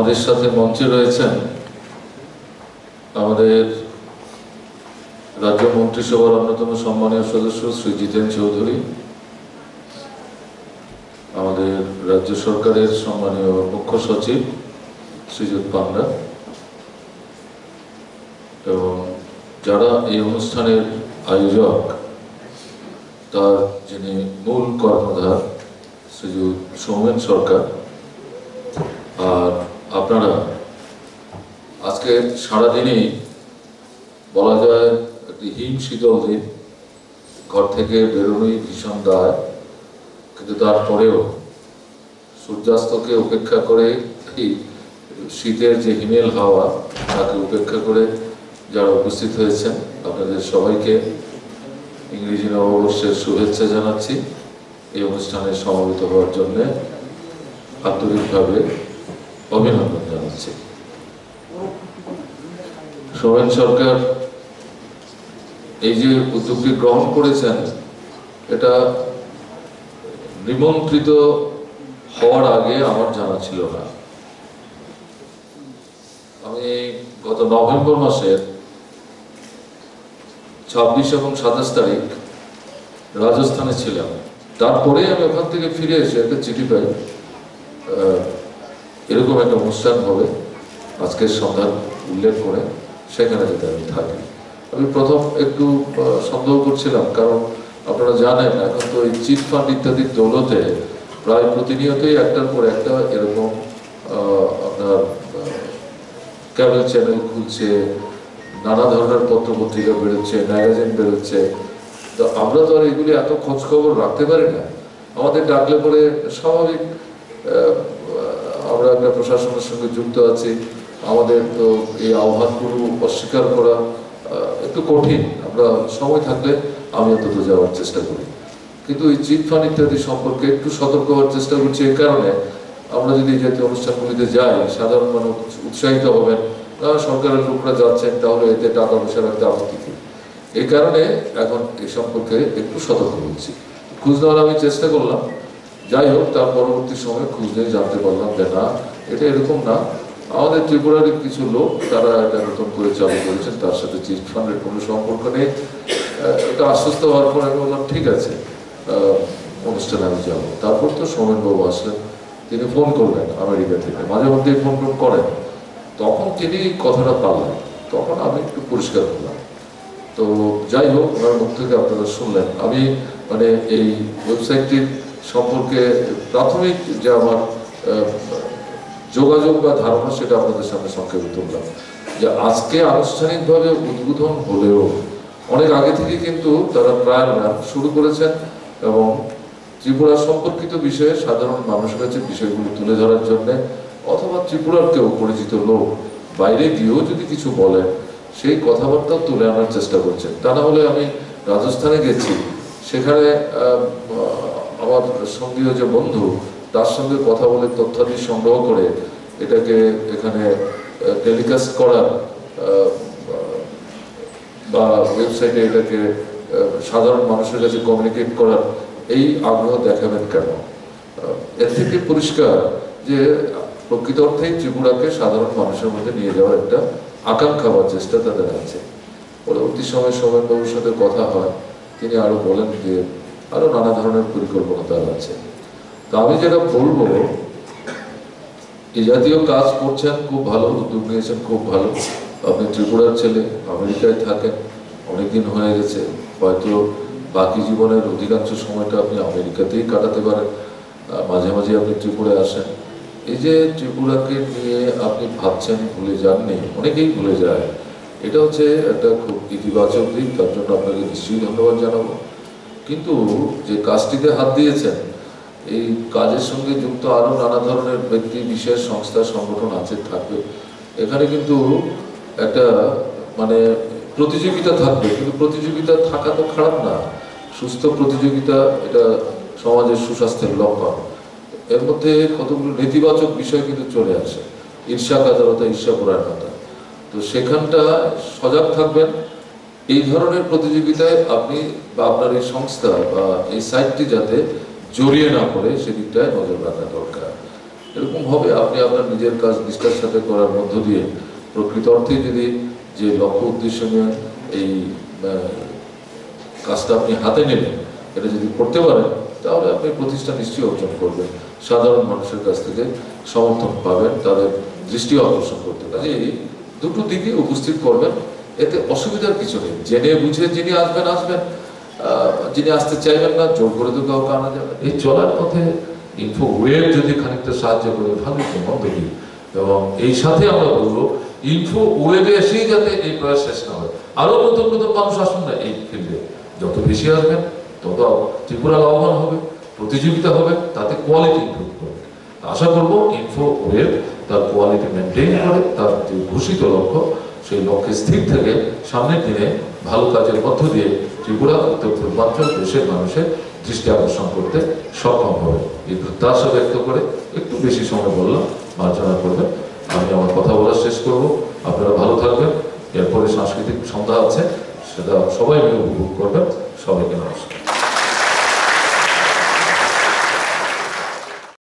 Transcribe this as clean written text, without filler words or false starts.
আমাদের সাথে মঞ্চে রয়েছেন আমাদের রাজ্য মন্ত্রিসভার অন্যতম সম্মানীয় সদস্য শ্রী জিতেন চৌধুরী, আমাদের রাজ্য সরকারের সম্মানীয় মুখ্য সচিব শ্রীযুত পান্ডা এবং যারা এই অনুষ্ঠানের আয়োজক তার যিনি মূল কর্ণধার শ্রীযুত সৌমেন সরকার। আর আপনারা আজকে সারাদিনই বলা যায় একটি হিম শীতল দিন, ঘর থেকে বেরোনোই ভীষণ দায়, কিন্তু তারপরেও সূর্যাস্তকে উপেক্ষা করে এই শীতের যে হিমেল হাওয়া তাকে উপেক্ষা করে যারা উপস্থিত হয়েছেন আপনাদের সবাইকে ইংরেজি নববর্ষের শুভেচ্ছা জানাচ্ছি। এই অনুষ্ঠানে সমবেত হওয়ার জন্য আন্তরিকভাবে অভিনন্দন জানাচ্ছি। সৌমেন সরকার এই যে উদ্যোগটি গ্রহণ করেছেন, এটা নিমন্ত্রিত হওয়ার আগে আমার জানা ছিল না। আমি গত নভেম্বর মাসের 26 এবং 27 তারিখ রাজস্থানে ছিলাম। তারপরে আমি ওখান থেকে ফিরে এসে একটা চিঠি পাই, এরকম একটা অনুষ্ঠান হবে আজকের সন্ধ্যার উল্লেখ করে, সেখানে যেতে আমি থাকি। আমি প্রথম একটু সন্দেহ করছিলাম, কারণ আপনারা জানেন এখন তো এই চিট ফান্ড ইত্যাদির দৌলতে প্রায় প্রতিনিয়তই একটার পর একটা এরকম আপনার কেবল চ্যানেল খুলছে, নানা ধরনের পত্রপত্রিকা বেরোচ্ছে, ম্যাগাজিন বেরোচ্ছে। তো আমরা তো আর এগুলি এত খোঁজ খবর রাখতে পারি না। আমাদের ডাকলে পরে স্বাভাবিক আমরা একটা প্রশাসনের সঙ্গে যুক্ত আছি, আমাদের তো এই আহ্বানগুলো অস্বীকার করা একটু কঠিন। আমরা সময় থাকলে আমি অন্তত যাওয়ার চেষ্টা করি, কিন্তু এই চিট ফান্ড ইত্যাদি সম্পর্কে একটু সতর্ক হওয়ার চেষ্টা করছি। এই কারণে আমরা যদি এই জাতীয় অনুষ্ঠানগুলিতে যাই, সাধারণ মানুষ উৎসাহিত হবেন, সরকারের লোকরা যাচ্ছেন, তাহলে এতে টাকা পয়সা রাখতে আপত্তি কি? এই কারণে এখন এই সম্পর্কে একটু সতর্ক হচ্ছি। খোঁজ নেওয়ার আমি চেষ্টা করলাম, যাই হোক তার পরবর্তী সময় খোঁজ নিয়ে জানতে পারলাম যে না, এটা এরকম না। আমাদের ত্রিপুরার কিছু লোক তারা এটা নতুন করে চালু করেছেন, তার সাথে চিট ফান্ডের কোনো সম্পর্ক নেই। এটা আশ্বস্ত হওয়ার পর আমি বললাম ঠিক আছে, অনুষ্ঠানে আমি যাবো। তারপর তো সৌমেনবাবু আসলেন, তিনি ফোন করলেন আমেরিকা থেকে, মাঝে মধ্যেই ফোন করেন। তখন তিনি কথাটা পারলেন, তখন আমি একটু পরিষ্কার করলাম। তো যাই হোক, ওনার মুখ থেকে আপনারা শুনলেন। আমি মানে এই ওয়েবসাইটটির সম্পর্কে প্রাথমিক যে আমার যোগাযোগ বা ধারণা, সেটা আপনাদের সামনে সংক্ষেপে তুললাম। যে আজকে আনুষ্ঠানিকভাবে উদ্বোধন হলেও অনেক আগে থেকে কিন্তু তারা ট্রায়াল রান শুরু করেছেন এবং ত্রিপুরা সম্পর্কিত বিষয়ে সাধারণ মানুষের কাছে বিষয়গুলো তুলে ধরার জন্য, অথবা ত্রিপুরার কেউ পরিচিত লোক বাইরে গিয়েও যদি কিছু বলেন, সেই কথাবার্তা তুলে আনার চেষ্টা করছেন। তা না হলে আমি রাজস্থানে গেছি, সেখানে আমার সঙ্গীয় যে বন্ধু, তার সঙ্গে কথা বলে তথ্যাদি সংগ্রহ করে এটাকে এখানে টেলিকাস্ট করার বা ওয়েবসাইটে এটাকে সাধারণ মানুষের কাছে কমিউনিকেট করার এই আগ্রহ দেখাবেন কেন? এর থেকে পরিষ্কার যে প্রকৃত অর্থেই ত্রিপুরাকে সাধারণ মানুষের মধ্যে নিয়ে যাওয়ার একটা আকাঙ্ক্ষা বা চেষ্টা তাদের আছে। পরবর্তী সময় সৌমেনবাবুর সাথে কথা হয়, তিনি আরো বলেন যে আরো নানা ধরনের পরিকল্পনা তার আছে। তো আমি যেটা বলবো, এই জাতীয় কাজ করছেন, খুব ভালো উদ্যোগ নিয়েছেন, খুব ভালো। আপনি ত্রিপুরার ছেলে, আমেরিকায় থাকেন, অনেকদিন হয়ে গেছে, হয়তো বাকি জীবনের অধিকাংশ সময়টা আপনি আমেরিকাতেই কাটাতে পারেন, মাঝে মাঝে আপনি ত্রিপুরায় আসেন। এই যে ত্রিপুরাকে নিয়ে আপনি ভাবছেন, ভুলে যাননি, অনেকেই ভুলে যায়, এটা হচ্ছে একটা খুব ইতিবাচক দিক। তার জন্য আপনাকে নিশ্চয়ই ধন্যবাদ জানাবো। কিন্তু যে কাজটিতে হাত দিয়েছেন, এই কাজের সঙ্গে যুক্ত আরো নানা ধরনের ব্যক্তি বিশেষ সংস্থা সংগঠন আছে, থাকবে। এখানে কিন্তু একটা মানে প্রতিযোগিতা থাকবে, কিন্তু প্রতিযোগিতা থাকা তো খারাপ না। সুস্থ প্রতিযোগিতা, এটা সমাজের সুস্বাস্থ্যের লক্ষণ। এর মধ্যে কতগুলো নেতিবাচক বিষয় কিন্তু চলে আসে, ঈর্ষা কাতরতা, ঈর্ষাপরায়ণতা। তো সেখানটা সজাগ থাকবেন। এই ধরনের প্রতিযোগিতায় আপনি বা আপনার এই সংস্থা বা এই সাইটটি যাতে জড়িয়ে না পড়ে, সেদিকটায় নজর রাখা দরকার। এরকম হবে আপনি আপনার নিজের কাজ নিষ্ঠার সাথে করার মধ্য দিয়ে প্রকৃত অর্থে যদি যে লক্ষ্য উদ্দেশ্য নিয়ে এই কাজটা আপনি হাতে নেবেন, এটা যদি করতে পারেন তাহলে আপনি প্রতিষ্ঠা নিশ্চয়ই অর্জন করবেন, সাধারণ মানুষের কাছ থেকে সমর্থন পাবেন, তাদের দৃষ্টি আকর্ষণ করতে। কাজে এই দুটো দিকে উপস্থিত করবেন, এতে অসুবিধার কিছু নেই। জেনে বুঝে যিনি আসবেন আসবেন, যিনি আসতে চাইবেন না জোর করে তো কাউকে আনা যাবে। এই চলার পথে ইনফো ওয়েব যদি খানিকটা সাহায্য করে ভালো মন্দ কি, এবং এই সাথে আমরা বলবো ইনফো ওয়েবে এসেই যাতে এই প্রয়াস শেষ না হয়, আরো নতুন নতুন মানুষ আসুন না এই ফিল্ডে। যত বেশি আসবেন তত ত্রিপুরা লাভবান হবে, প্রতিযোগিতা হবে, তাতে কোয়ালিটি ইমপ্রুভ করবে। আশা করবো ইনফো ওয়েব তার কোয়ালিটি মেনটেন করে, তার যে ঘোষিত লক্ষ্য সেই লক্ষ্যে স্থির থেকে সামনের দিনে ভালো কাজের মধ্য দিয়ে ত্রিপুরা উত্তর পূর্বাঞ্চল দেশের মানুষের দৃষ্টি আকর্ষণ করতে সক্ষম হবে। এই প্রত্যাশা ব্যক্ত করে একটু বেশি সময় বললাম, মার্জনা করবেন। আমি আমার কথা বলা শেষ করব, আপনারা ভালো থাকবেন। এরপরে সাংস্কৃতিক সন্ধ্যা আছে, সেটা সবাই মিলে উপভোগ করবেন। সবাইকে নমস্কার।